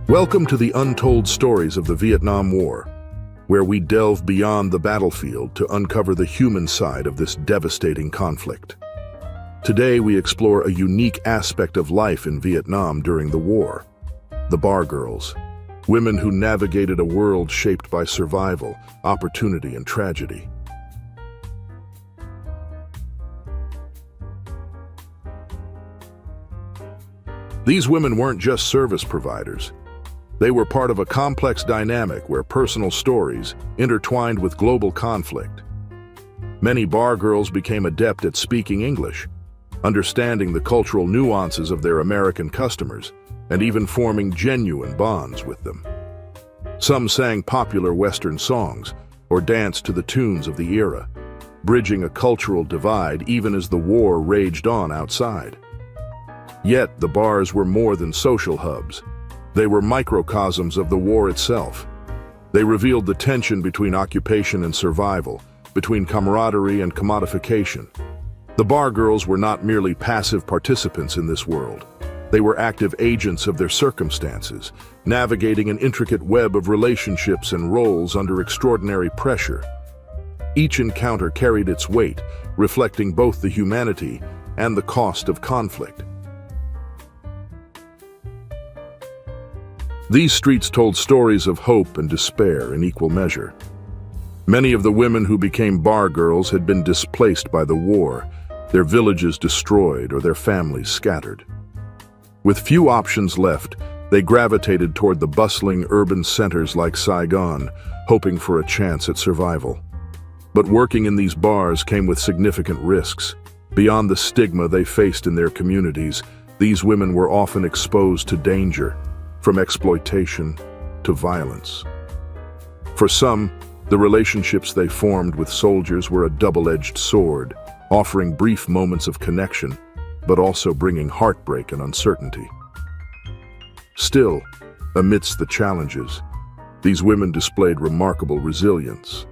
Welcome to the untold stories of the Vietnam War, where we delve beyond the battlefield to uncover the human side of this devastating conflict. Today we explore a unique aspect of life in Vietnam during the war: the bar girls, women who navigated a world shaped by survival, opportunity, and tragedy. These women weren't just service providers. They were part of a complex dynamic where personal stories intertwined with global conflict. Many bar girls became adept at speaking English, understanding the cultural nuances of their American customers, and even forming genuine bonds with them. Some sang popular Western songs or danced to the tunes of the era, bridging a cultural divide even as the war raged on outside. Yet the bars were more than social hubs. They were microcosms of the war itself. They revealed the tension between occupation and survival, between camaraderie and commodification. The bar girls were not merely passive participants in this world. They were active agents of their circumstances, navigating an intricate web of relationships and roles under extraordinary pressure. Each encounter carried its weight, reflecting both the humanity and the cost of conflict. These streets told stories of hope and despair in equal measure. Many of the women who became bar girls had been displaced by the war, their villages destroyed or their families scattered. With few options left, they gravitated toward the bustling urban centers like Saigon, hoping for a chance at survival. But working in these bars came with significant risks. Beyond the stigma they faced in their communities, these women were often exposed to danger, from exploitation to violence. For some, the relationships they formed with soldiers were a double-edged sword, offering brief moments of connection, but also bringing heartbreak and uncertainty. Still, amidst the challenges, these women displayed remarkable resilience.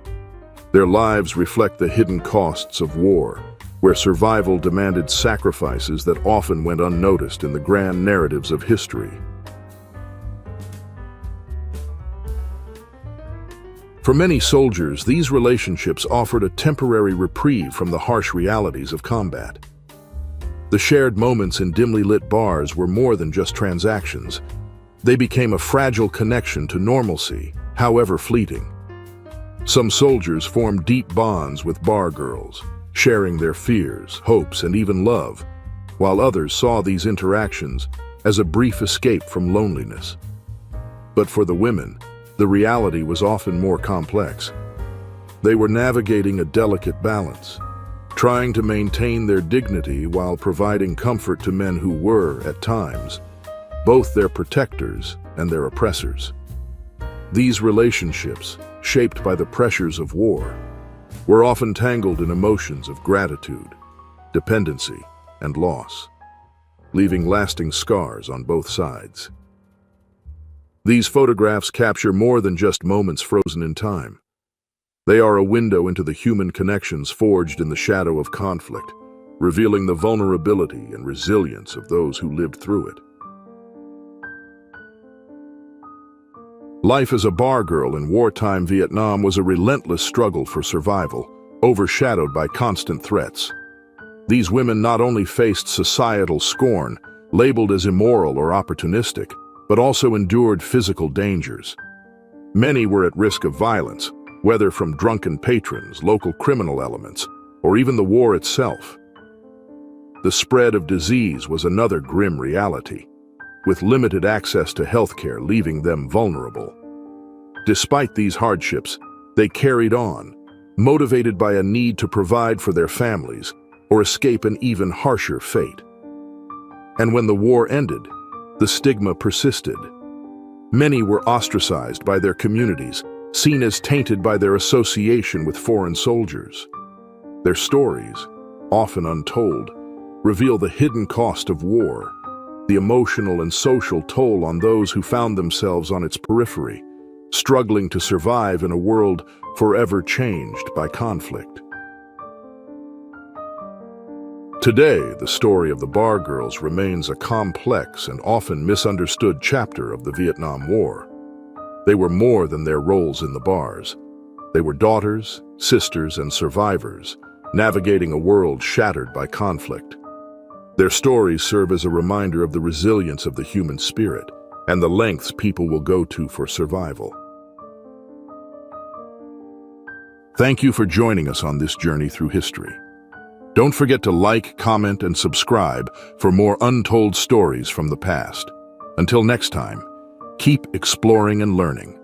Their lives reflect the hidden costs of war, where survival demanded sacrifices that often went unnoticed in the grand narratives of history. For many soldiers, these relationships offered a temporary reprieve from the harsh realities of combat. The shared moments in dimly lit bars were more than just transactions. They became a fragile connection to normalcy, however fleeting. Some soldiers formed deep bonds with bar girls, sharing their fears, hopes, and even love, while others saw these interactions as a brief escape from loneliness. But for the women, the reality was often more complex. They were navigating a delicate balance, trying to maintain their dignity while providing comfort to men who were, at times, both their protectors and their oppressors. These relationships, shaped by the pressures of war, were often tangled in emotions of gratitude, dependency, and loss, leaving lasting scars on both sides. These photographs capture more than just moments frozen in time. They are a window into the human connections forged in the shadow of conflict, revealing the vulnerability and resilience of those who lived through it. Life as a bar girl in wartime Vietnam was a relentless struggle for survival, overshadowed by constant threats. These women not only faced societal scorn, labeled as immoral or opportunistic, but also endured physical dangers. Many were at risk of violence, whether from drunken patrons, local criminal elements, or even the war itself. The spread of disease was another grim reality, with limited access to healthcare leaving them vulnerable. Despite these hardships, they carried on, motivated by a need to provide for their families or escape an even harsher fate. And when the war ended, the stigma persisted. Many were ostracized by their communities, seen as tainted by their association with foreign soldiers. Their stories, often untold, reveal the hidden cost of war, the emotional and social toll on those who found themselves on its periphery, struggling to survive in a world forever changed by conflict. Today, the story of the bar girls remains a complex and often misunderstood chapter of the Vietnam War. They were more than their roles in the bars. They were daughters, sisters, and survivors, navigating a world shattered by conflict. Their stories serve as a reminder of the resilience of the human spirit and the lengths people will go to for survival. Thank you for joining us on this journey through history. Don't forget to like, comment, and subscribe for more untold stories from the past. Until next time, keep exploring and learning.